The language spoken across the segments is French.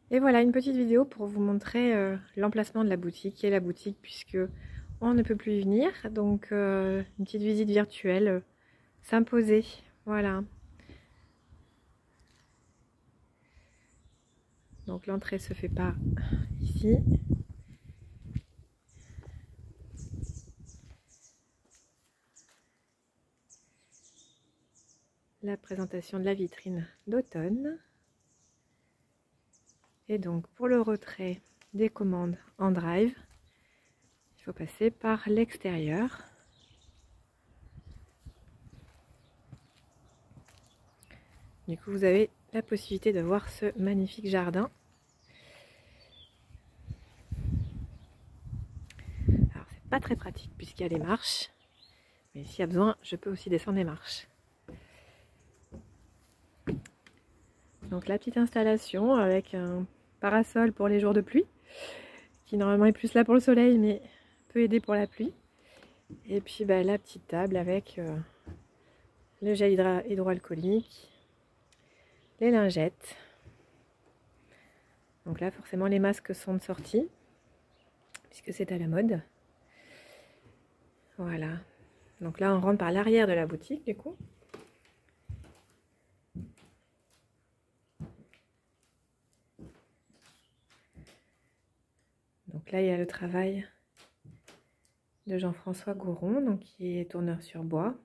Et voilà une petite vidéo pour vous montrer l'emplacement de la boutique et la boutique puisque on ne peut plus y venir. Donc une petite visite virtuelle s'imposait. Voilà. Donc l'entrée se fait par ici. La présentation de la vitrine d'automne. Et donc pour le retrait des commandes en drive, il faut passer par l'extérieur. Du coup, vous avez la possibilité de voir ce magnifique jardin. Alors, c'est pas très pratique puisqu'il y a des marches, mais s'il y a besoin, je peux aussi descendre les marches. Donc, la petite installation avec un parasol pour les jours de pluie, qui normalement est plus là pour le soleil, mais peut aider pour la pluie. Et puis, la petite table avec le gel hydroalcoolique, les lingettes. Donc là, forcément, les masques sont de sortie, puisque c'est à la mode. Voilà. Donc là, on rentre par l'arrière de la boutique, du coup. Donc là, il y a le travail de Jean-François Goron, donc qui est tourneur sur bois.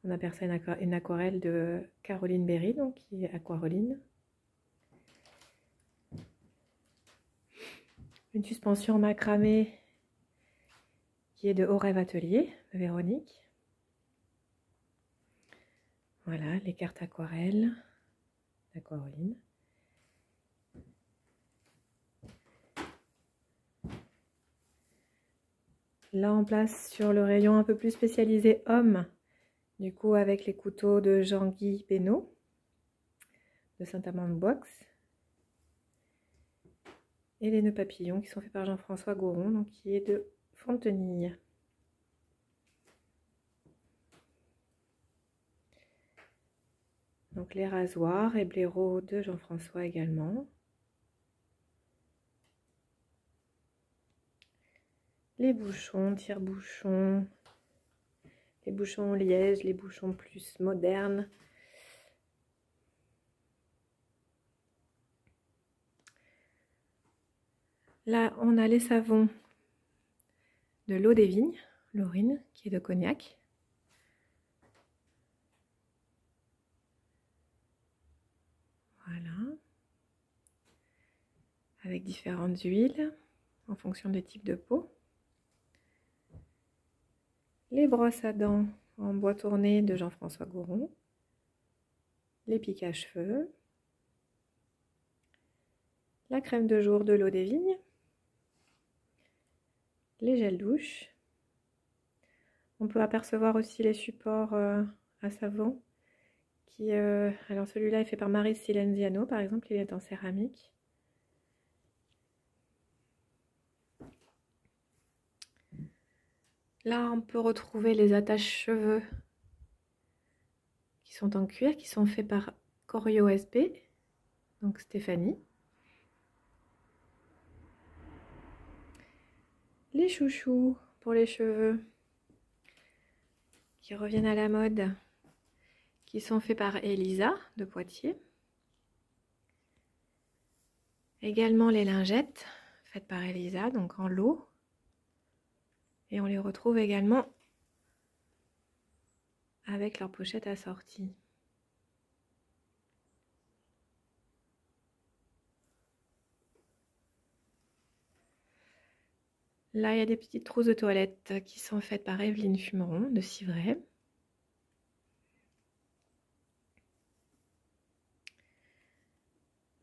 On aperçoit une aquarelle de Caroline Berry, donc qui est aquareline. Une suspension macramé qui est de Au Rêve Atelier, de Véronique. Voilà, les cartes aquarelles d'Aquareline. Là, en place sur le rayon un peu plus spécialisé homme, du coup avec les couteaux de Jean-Guy Benoît, de Saint-Amand-de-Boix. Et les nœuds papillons qui sont faits par Jean-François Goron, donc qui est de Fontenille. Donc les rasoirs et blaireaux de Jean-François également. Les bouchons, tire-bouchons, les bouchons liège, les bouchons plus modernes. Là, on a les savons de l'eau des vignes, Laurine, qui est de Cognac. Voilà. Avec différentes huiles en fonction des types de peau. Les brosses à dents en bois tourné de Jean-François Goron. Les piques à cheveux. La crème de jour de l'eau des vignes. Les gels douche. On peut apercevoir aussi les supports à savon. Alors celui-là est fait par Marie Silenziano, par exemple, il est en céramique. Là, on peut retrouver les attaches cheveux qui sont en cuir, qui sont faits par Corio SB, donc Stéphanie. Les chouchous pour les cheveux qui reviennent à la mode, qui sont faits par Elisa de Poitiers. Également les lingettes faites par Elisa, donc en lot. Et on les retrouve également avec leur pochette assortie. Là, il y a des petites trousses de toilette qui sont faites par Evelyne Fumeron de Civray.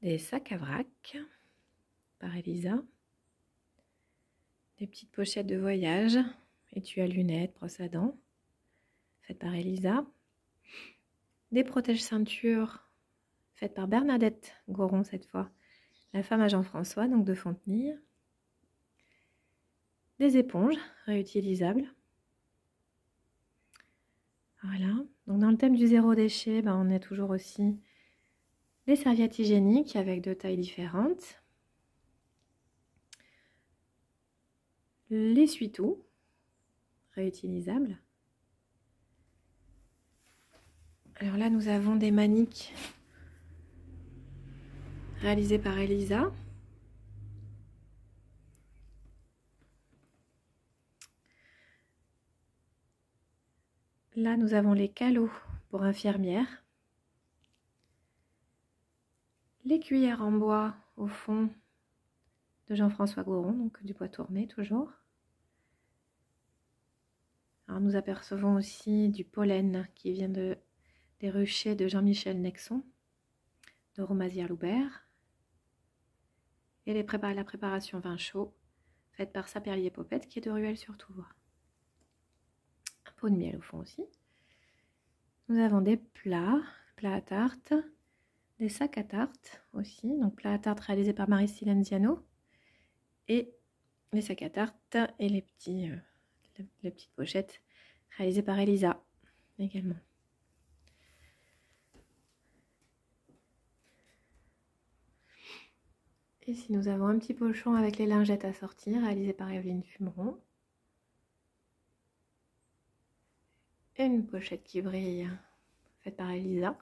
Des sacs à vrac par Elisa. Des petites pochettes de voyage, étui à lunettes, brosse à dents, faites par Elisa. Des protège-ceintures faites par Bernadette Goron cette fois, la femme à Jean-François, donc de Fontenille. Des éponges réutilisables. Voilà, donc dans le thème du zéro déchet, on est toujours aussi Les serviettes hygiéniques avec 2 tailles différentes. L'essuie-tout réutilisable. Alors là, nous avons des maniques réalisées par Elisa. Là, nous avons les calots pour infirmières. Les cuillères en bois au fond de Jean-François Goron, donc du bois tourné toujours. Alors nous apercevons aussi du pollen qui vient des ruchers de Jean-Michel Nexon, de Romazière-Loubert. Et la préparation vin chaud, faite par Saperlier Popette, qui est de Ruelle-sur-Toulouse. Un pot de miel au fond aussi. Nous avons des plats à tarte, des sacs à tarte aussi, donc plats à tarte réalisés par Marie Silenziano, et les sacs à tarte et les petites pochettes réalisées par Elisa également. Ici nous avons un petit pochon avec les lingettes à sortir réalisé par Evelyne Fumeron. Et une pochette qui brille faite par Elisa.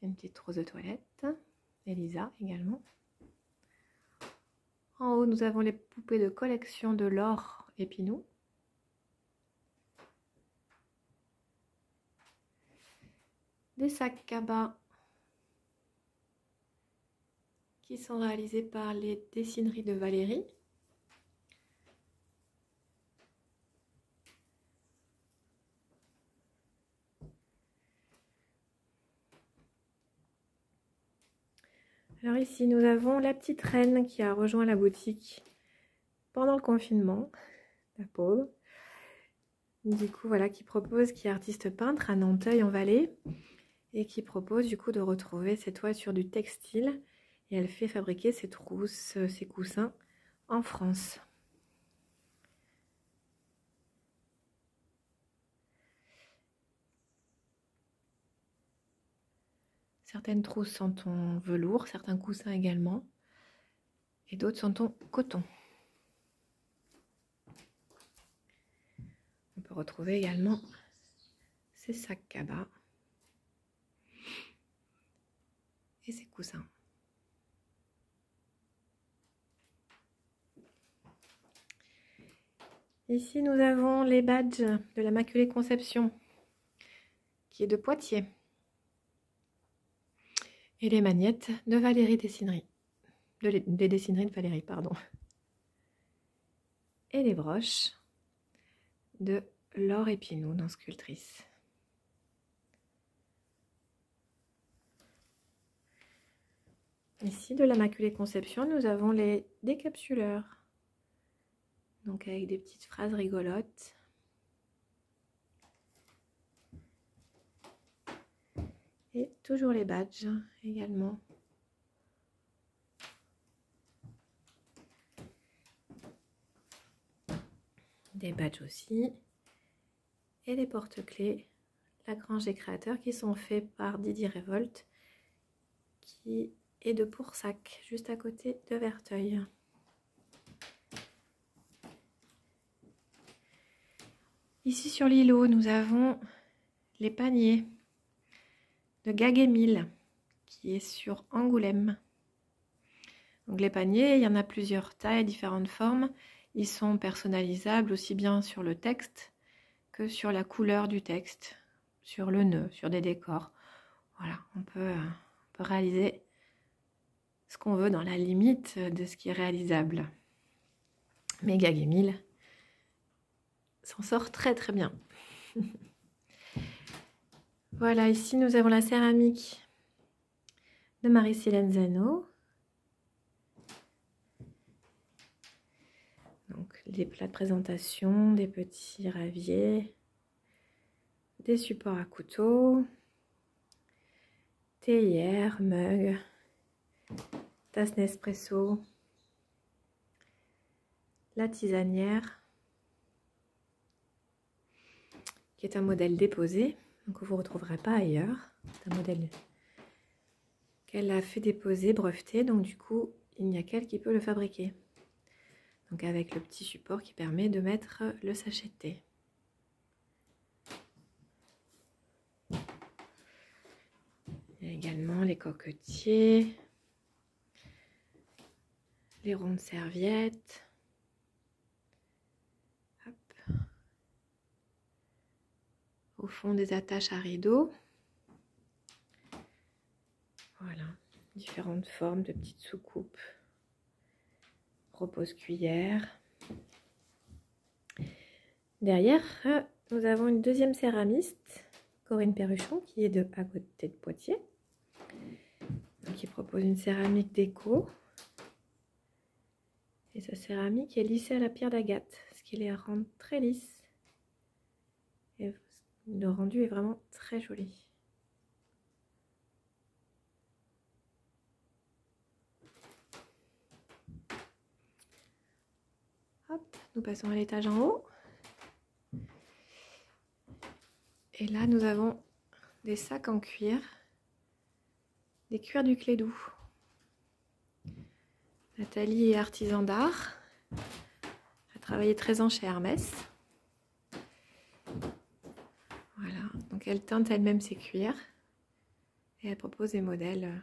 Une petite trousse de toilette, Elisa également. En haut, nous avons les poupées de collection de Laure Épinou. Des sacs cabas qui sont réalisés par les dessineries de Valérie. Alors ici, nous avons la petite reine qui a rejoint la boutique pendant le confinement, la pauvre. Du coup, voilà, qui est artiste peintre à Nanteuil-en-Valais et qui propose du coup de retrouver ses toitures du textile. Et elle fait fabriquer ses trousses, ses coussins en France. Certaines trousses sont en velours, certains coussins également, et d'autres sont en coton. On peut retrouver également ces sacs cabas et ces coussins. Ici, nous avons les badges de l'Immaculée Conception, qui est de Poitiers. Et les magnettes de Valérie Dessinerie. Des dessineries de Valérie, pardon. Et les broches de Laure Épinou, dans Sculptrice. Ici, de l'Immaculée Conception, nous avons les décapsuleurs. Donc avec des petites phrases rigolotes. Et toujours les badges également. Des badges aussi. Et les porte-clés Lagrange des créateurs qui sont faits par Didier Révolte, qui est de Poursac, juste à côté de Verteuil. Ici sur l'îlot, nous avons les paniers de Gag-Émile, qui est sur Angoulême. Donc les paniers, il y en a plusieurs tailles, différentes formes. Ils sont personnalisables aussi bien sur le texte que sur la couleur du texte, sur le nœud, sur des décors. Voilà, on peut réaliser ce qu'on veut dans la limite de ce qui est réalisable. Mais Gag-Émile s'en sort très très bien. Voilà, ici nous avons la céramique de Marie Silenzano. Donc des plats de présentation, des petits raviers, des supports à couteau, théière, mug, tasse Nespresso, la tisanière, qui est un modèle déposé, donc vous ne retrouverez pas ailleurs. C'est un modèle qu'elle a fait déposer, breveté, donc du coup, il n'y a qu'elle qui peut le fabriquer. Donc avec le petit support qui permet de mettre le sachet de thé. Il y a également les cocotiers, les rondes serviettes. Hop. Au fond, des attaches à rideaux. Voilà, différentes formes de petites soucoupes. Repose-cuillère. Derrière, nous avons une deuxième céramiste, Corinne Perruchon, qui est de à côté de Poitiers. Donc, qui propose une céramique déco. Et sa céramique est lissée à la pierre d'agate, ce qui les rend très lisses. Et le rendu est vraiment très joli. Hop, nous passons à l'étage en haut. Et là, nous avons des sacs en cuir, des cuirs du Clédou. Nathalie est artisan d'art. Elle a travaillé 13 ans chez Hermès. Voilà, donc elle teinte elle-même ses cuirs et elle propose des modèles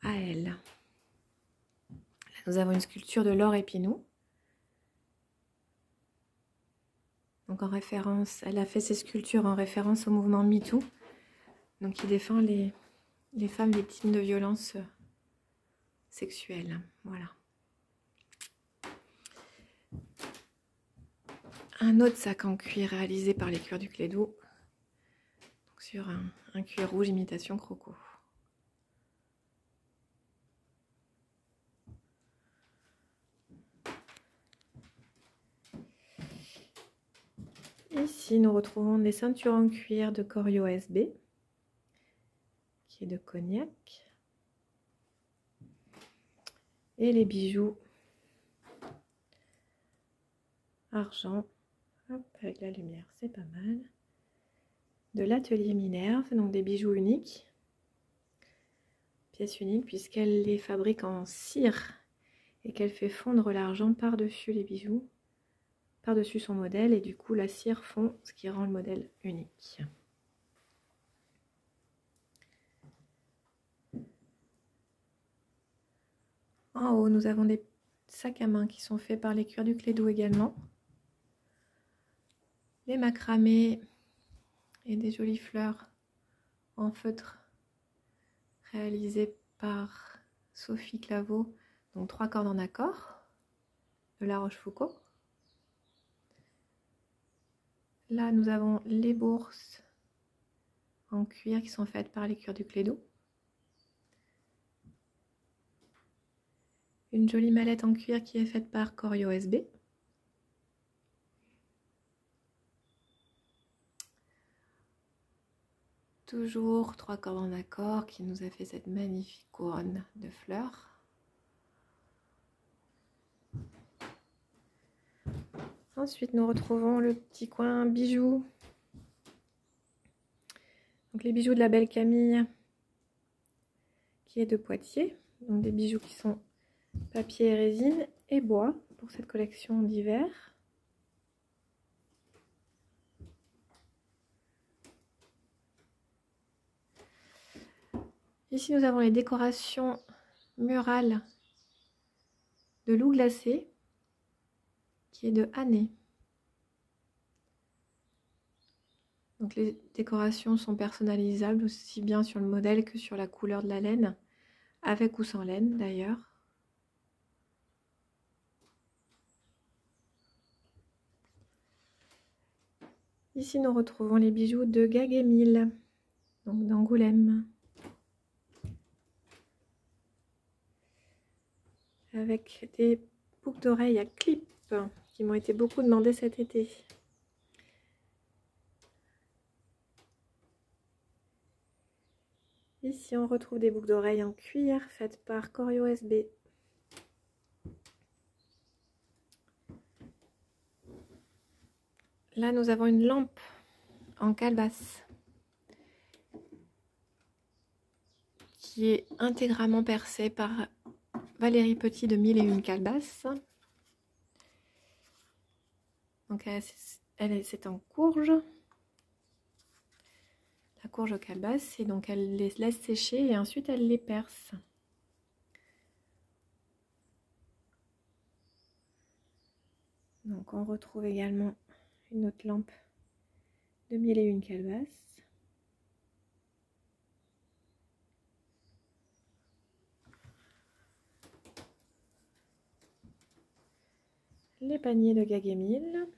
à elle. Là, nous avons une sculpture de Laure Épinou. Donc en référence, elle a fait ses sculptures en référence au mouvement MeToo, donc qui défend les femmes victimes de violences sexuelles. Voilà. Un autre sac en cuir réalisé par les cuirs du Clédou, donc sur un cuir rouge imitation croco. Ici, nous retrouvons des ceintures en cuir de Corio SB, qui est de Cognac. Et les bijoux argent, hop, avec la lumière, c'est pas mal. De l'atelier Minerve, donc des bijoux uniques. Pièce unique puisqu'elle les fabrique en cire et qu'elle fait fondre l'argent par-dessus les bijoux, par-dessus son modèle, et du coup la cire fond, ce qui rend le modèle unique. En haut, nous avons des sacs à main qui sont faits par les cuirs du Clédou également. Les macramés et des jolies fleurs en feutre réalisées par Sophie Claveau, donc 3 cordes en accord de La Rochefoucauld. Là, nous avons les bourses en cuir qui sont faites par les cuirs du Clédou. Une jolie mallette en cuir qui est faite par Corio SB. Toujours 3 cordes en accord qui nous a fait cette magnifique couronne de fleurs. Ensuite, nous retrouvons le petit coin bijoux. Donc les bijoux de la Belle Camille, qui est de Poitiers. Donc des bijoux qui sont papier et résine et bois pour cette collection d'hiver. Ici, nous avons les décorations murales de Loup Glacé, qui est de Année. Donc les décorations sont personnalisables aussi bien sur le modèle que sur la couleur de la laine, avec ou sans laine d'ailleurs. Ici, nous retrouvons les bijoux de Gag-Émile, donc d'Angoulême, avec des boucles d'oreilles à clip qui m'ont été beaucoup demandées cet été. Ici, on retrouve des boucles d'oreilles en cuir faites par Corio SB. Là, nous avons une lampe en calebasse qui est intégralement percé par Valérie Petit de 1001 calebasses. Donc c'est en courge, la courge aux calebasses, et donc elle les laisse sécher et ensuite elle les perce. Donc on retrouve également une autre lampe de 1001 calebasses. Les paniers de Gaguemille.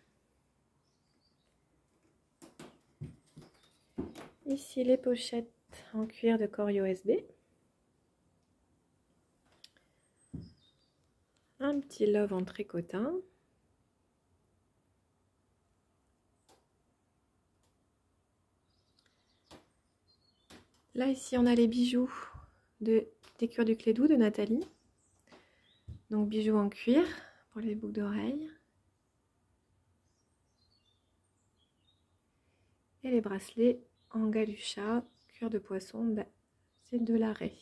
Ici les pochettes en cuir de Corio SB. Un petit love en tricotin. Là ici on a les bijoux des Cures du Clédou de Nathalie. Donc bijoux en cuir pour les boucles d'oreilles. Et les bracelets en galucha, cuir de poisson, c'est de l'arrêt.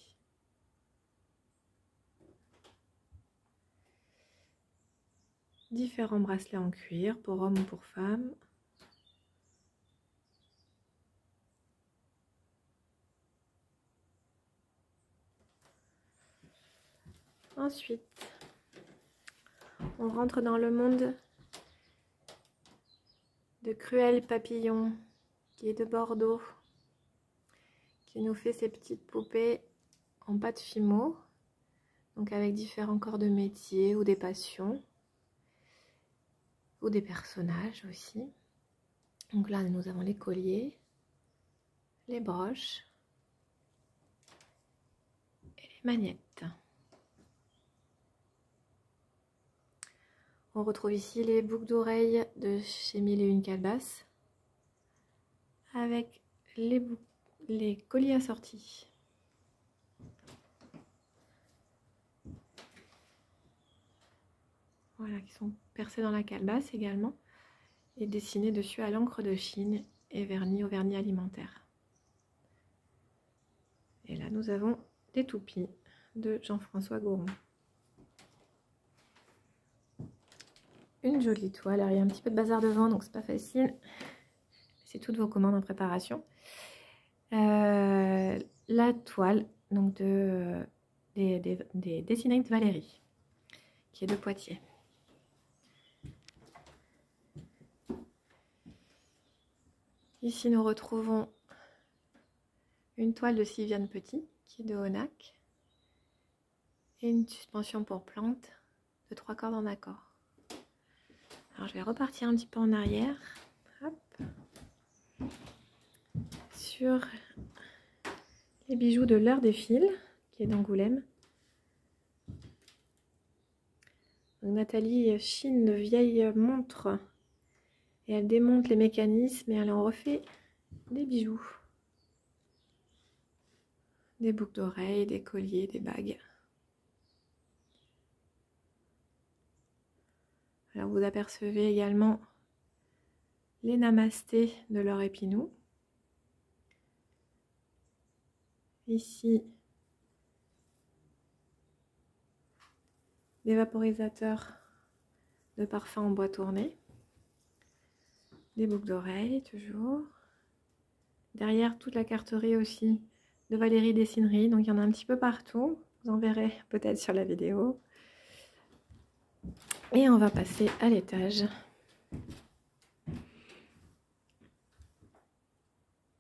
Différents bracelets en cuir pour hommes ou pour femmes. Ensuite, on rentre dans le monde de Cruel Papillon, qui est de Bordeaux, qui nous fait ces petites poupées en pâte Fimo, donc avec différents corps de métier ou des passions, ou des personnages aussi. Donc là, nous avons les colliers, les broches et les magnettes. On retrouve ici les boucles d'oreilles de chez 1001 calebasses avec les colliers assortis. Voilà, qui sont percés dans la calebasse également et dessinés dessus à l'encre de Chine et vernis au vernis alimentaire. Et là, nous avons des toupies de Jean-François Goron. Une jolie toile. Alors, il y a un petit peu de bazar devant, donc c'est pas facile. C'est toutes vos commandes en préparation. La toile donc des dessinées de Valérie, qui est de Poitiers. Ici, nous retrouvons une toile de Sylviane Petit, qui est de Honac, et une suspension pour plantes de 3 cordes en accord. Alors, je vais repartir un petit peu en arrière. Hop. Sur les bijoux de l'heure des fils, qui est d'Angoulême. Nathalie chine de vieilles montres et elle démonte les mécanismes et elle en refait des bijoux. Des boucles d'oreilles, des colliers, des bagues. Alors vous apercevez également les namastés de Laure Épinou. Ici, des vaporisateurs de parfum en bois tourné. Des boucles d'oreilles, toujours. Derrière, toute la carterie aussi de Valérie Dessinerie. Donc, il y en a un petit peu partout. Vous en verrez peut-être sur la vidéo. Et on va passer à l'étage.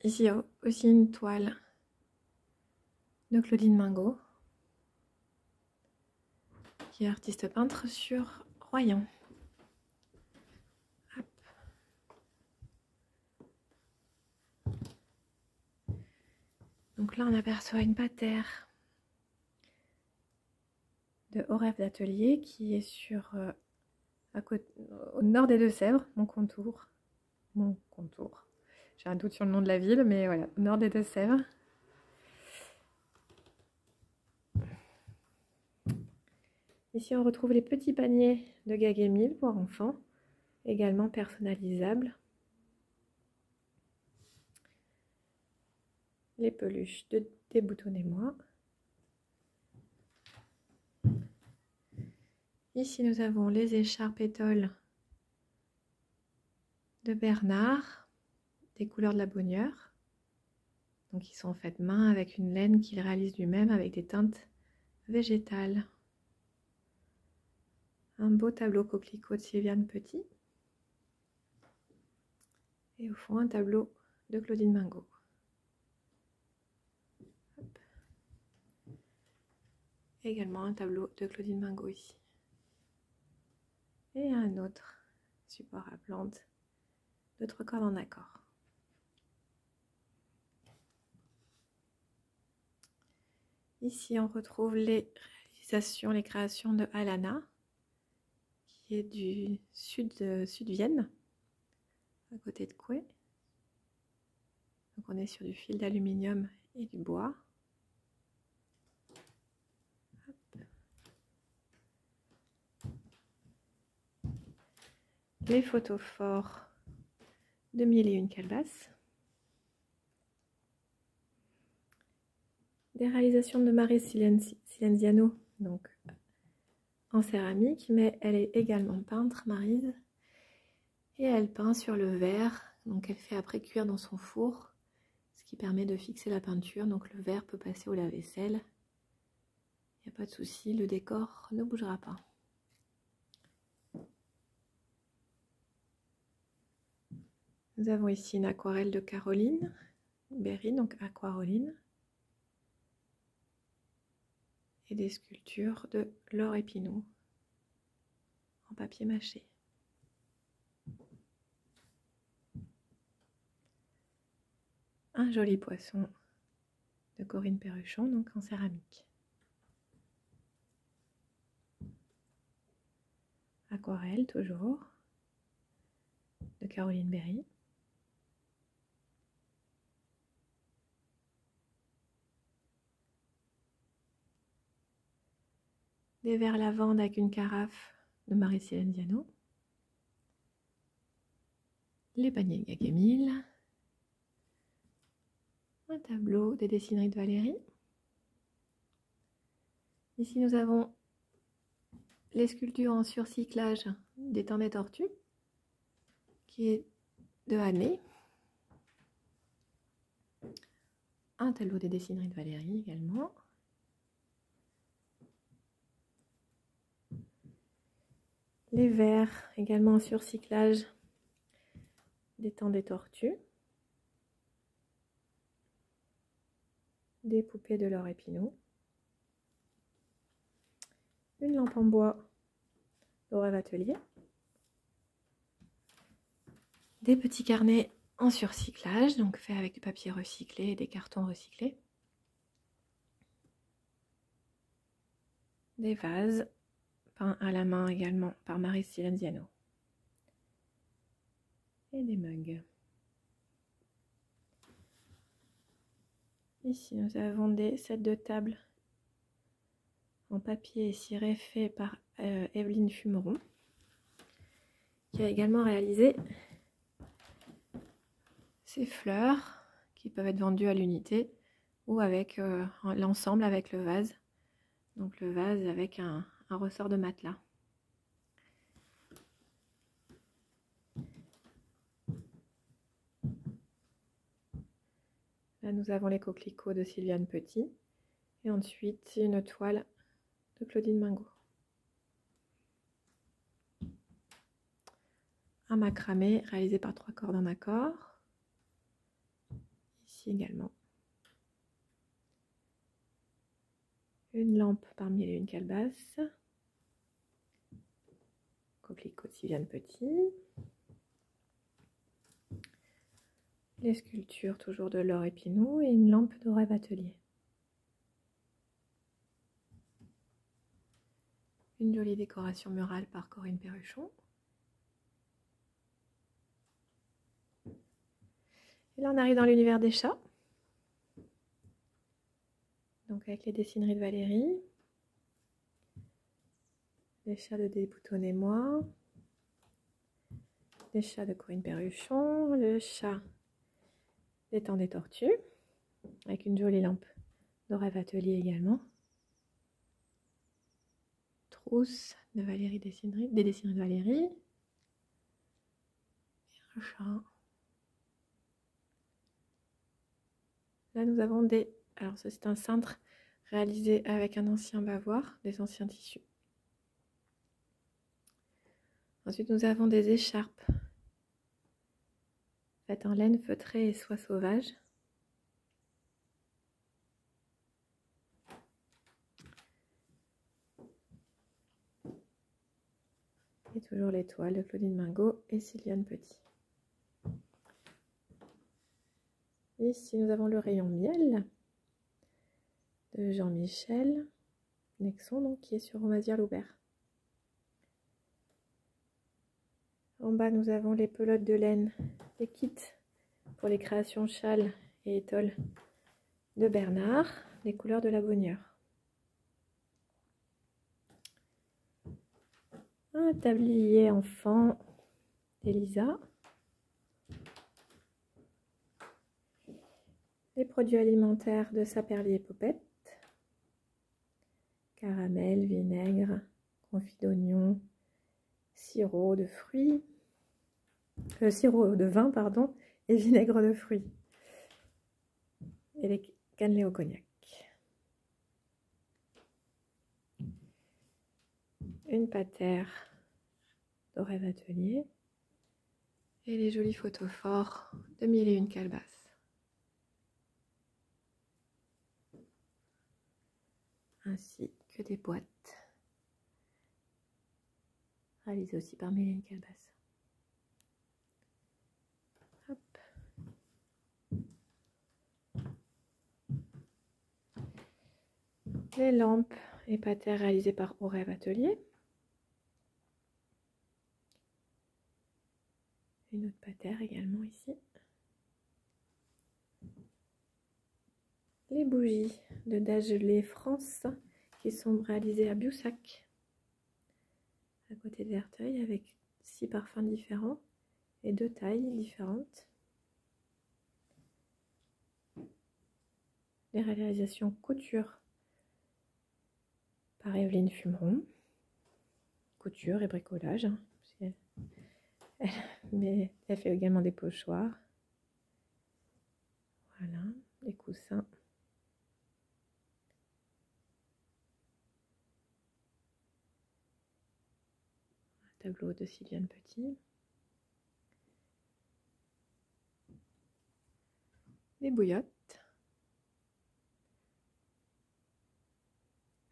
Ici, il y a aussi une toile de Claudine Mingot, qui est artiste peintre sur Royan. Hop. Donc là, on aperçoit une patère de Au Rêve d'Atelier qui est sur au nord des Deux-Sèvres, mon contour. J'ai un doute sur le nom de la ville, mais voilà, au nord des Deux-Sèvres. Ici, on retrouve les petits paniers de Gaguemille pour enfants, également personnalisables. Les peluches de Déboutonnez-moi Ici, nous avons les écharpes étoiles de Bernard, des couleurs de la Bonheur. Donc, ils sont faites main avec une laine qu'il réalise lui-même avec des teintes végétales. Un beau tableau coquelicot de Sylviane Petit. Et au fond, un tableau de Claudine Mingot. Hop. Également un tableau de Claudine Mingot ici. Et un autre support à plantes de 3 cordes en accord. Ici, on retrouve les réalisations, les créations de Alana, qui est du sud Vienne, à côté de Coué. Donc on est sur du fil d'aluminium et du bois. Hop. Les photos forts de 1001 calebasses. Des réalisations de Marie Silenziano, donc en céramique, mais elle est également peintre, Maryse, et elle peint sur le verre, donc elle fait après cuire dans son four, ce qui permet de fixer la peinture, donc le verre peut passer au lave-vaisselle, il n'y a pas de souci, le décor ne bougera pas. Nous avons ici une aquarelle de Caroline Berry, donc Aquaroline, et des sculptures de Laure Épinaud en papier mâché. Un joli poisson de Corinne Perruchon, donc en céramique. Aquarelle toujours de Caroline Berry. Des verres lavande avec une carafe de Marie Silenziano. Les paniers Gagamil. Un tableau des dessineries de Valérie. Ici nous avons les sculptures en surcyclage des temps des tortues, qui est de Année. Un tableau des dessineries de Valérie également. Les verres également en surcyclage des temps des tortues. Des poupées de Laure Épinaud. Une lampe en bois au Rêve Atelier. Des petits carnets en surcyclage, donc faits avec du papier recyclé et des cartons recyclés. Des vases peints à la main également par Marie Silenziano. Et des mugs. Ici, nous avons des sets de table en papier et ciré fait par Evelyne Fumeron, qui a également réalisé ces fleurs qui peuvent être vendues à l'unité ou avec l'ensemble avec le vase. Donc le vase avec un ressort de matelas. Là, nous avons les coquelicots de Sylviane Petit et ensuite une toile de Claudine Mingot. Un macramé réalisé par 3 cordes en accord. Ici également. Une lampe par 1001 calebasses. Coquelicot de Sylviane Petit. Les sculptures toujours de Laure Épinaud et une lampe de Rêve Atelier. Une jolie décoration murale par Corinne Perruchon. Et là on arrive dans l'univers des chats. Donc avec les dessineries de Valérie. Les chats de Déboutonnez-moi. Les chats de Corinne Perruchon. Le chat des temps des tortues. Avec une jolie lampe de Rêve Atelier également. trousse de Valérie Dessinerie, des dessineries de Valérie. Et un chat. Là, nous avons des... Alors, ça, c'est un cintre réalisé avec un ancien bavoir, des anciens tissus. Ensuite, nous avons des écharpes faites en laine feutrée et soie sauvage. Et toujours les toiles de Claudine Mingot et Sylviane Petit. Ici, nous avons le rayon miel de Jean-Michel Nexon, donc, qui est sur Romazières-Loubert. En bas, nous avons les pelotes de laine, les kits pour les créations châles et étoiles de Bernard, les couleurs de la Bonnieure. Un tablier enfant d'Elisa. Les produits alimentaires de Saperli et Popette. Caramel, vinaigre, confit d'oignon, sirop de fruits. Sirop de vin, pardon, et vinaigre de fruits. Et les cannelés au cognac. Une patère de Rêve Atelier. Et les jolis photophores de Mille et une calebasses. Ainsi que des boîtes réalisées aussi par Mille et une calebasses. Hop. Les lampes et patères réalisées par Au Rêve Atelier. Une autre patère également ici. Les bougies de Dagelet France qui sont réalisées à Biussac, à côté de Verteuil, avec 6 parfums différents et 2 tailles différentes. Les réalisations couture par Evelyne Fumeron. Couture et bricolage. Hein, mais elle fait également des pochoirs. Voilà, des coussins. Un tableau de Sylviane Petit. Des bouillottes.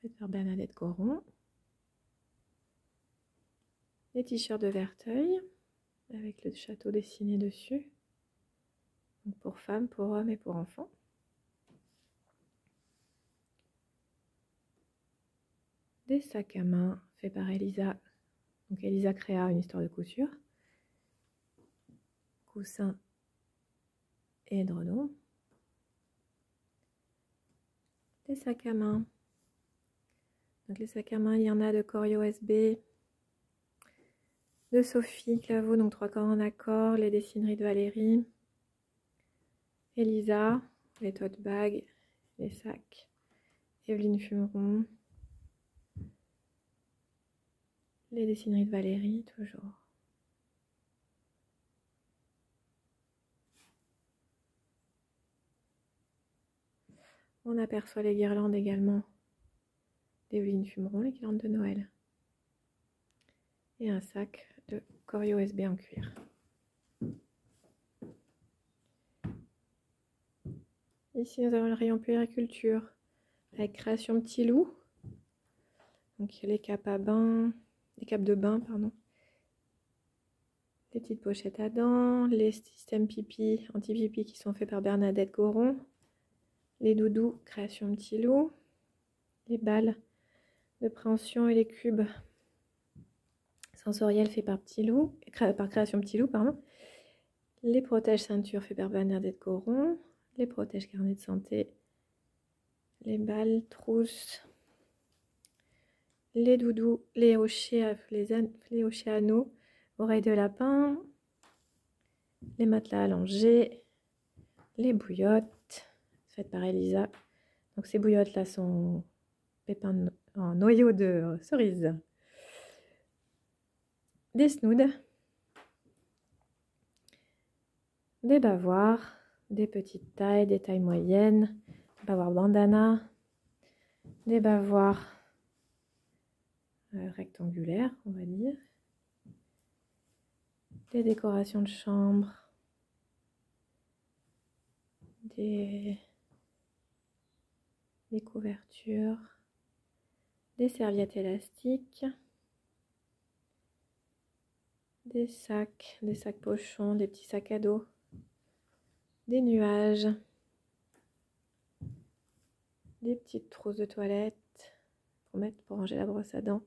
Faites par Bernadette Coron. Des t-shirts de Verteuil avec le château dessiné dessus. Donc pour femmes, pour hommes et pour enfants. Des sacs à main faits par Elisa. Donc Elisa créa une histoire de couture. Coussins et édredons. Des sacs à main. Donc les sacs à main, il y en a de Corio SB, de Sophie Claveau, donc 3 corps en accord, les dessineries de Valérie, Elisa, les tote bags, les sacs, Evelyne Fumeron, les dessineries de Valérie, toujours. On aperçoit les guirlandes également d'Evelyne Fumeron, les guirlandes de Noël. Et un sac de Corio SB en cuir. Ici, nous avons le rayon puériculture avec création Petit Loup. Donc, les capes à bain, les capes de bain, pardon. Les petites pochettes à dents, les systèmes pipi, anti-pipi qui sont faits par Bernadette Coron. Les doudous, création Petit Loup. Les balles de préhension et les cubes sensoriels faits par Petit Loup, par création Petit Loup, pardon. Les protèges ceintures faits par Bernadette Coron. Les protèges carnet de santé. Les balles, trousses. Les doudous, les hochets anneaux, oreilles de lapin, les matelas allongés, les bouillottes faites par Elisa. Donc ces bouillottes là sont pépins en noyau de cerise. Des snoods, des bavoirs, des petites tailles, des tailles moyennes, des bavoirs bandana, des bavoirs rectangulaires, on va dire, des décorations de chambre, des couvertures, des serviettes élastiques, des sacs pochons, des petits sacs à dos, des nuages, des petites trousses de toilette pour ranger la brosse à dents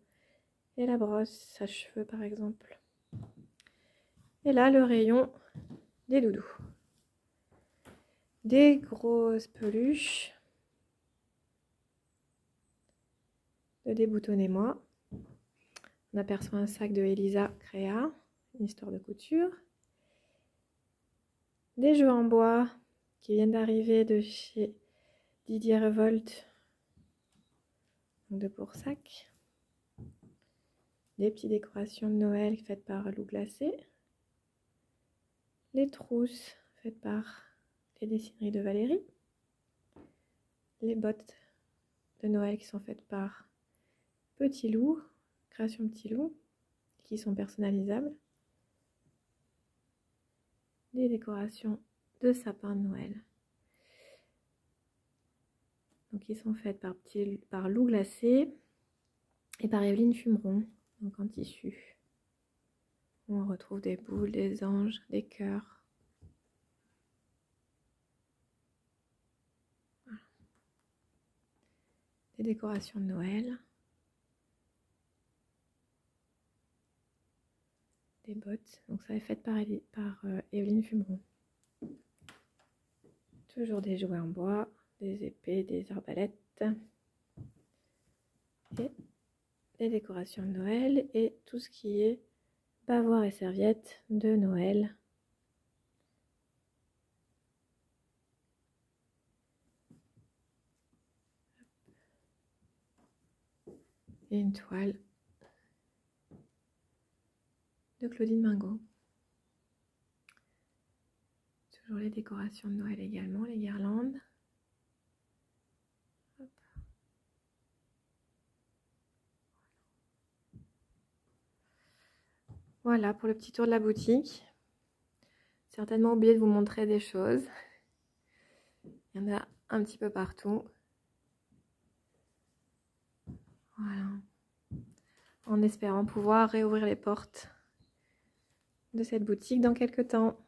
et la brosse à cheveux par exemple. Et là, le rayon des doudous. Des grosses peluches de Déboutonnez-moi. On aperçoit un sac de Elisa Créa, une histoire de couture. Des jeux en bois qui viennent d'arriver de chez Didier Revolt, donc de Poursac. Des petites décorations de Noël faites par Lou Glacé. Les trousses faites par les dessineries de Valérie. Les bottes de Noël qui sont faites par Petit Loup, création Petit Loup, qui sont personnalisables. Des décorations de sapin de Noël. Donc, ils sont faites par Lou Glacé et par Evelyne Fumeron, donc en tissu. On retrouve des boules, des anges, des cœurs. Voilà. Des décorations de Noël. Des bottes, donc ça est fait par Evelyne Fumeron. Toujours des jouets en bois, des épées, des arbalètes. Et des décorations de Noël et tout ce qui est bavoirs et serviettes de Noël. Et une toile de Claudine Mingot. Toujours les décorations de Noël également, les guirlandes. Hop. Voilà pour le petit tour de la boutique. Certainement oublié de vous montrer des choses. Il y en a un petit peu partout. Voilà. En espérant pouvoir réouvrir les portes de cette boutique dans quelques temps.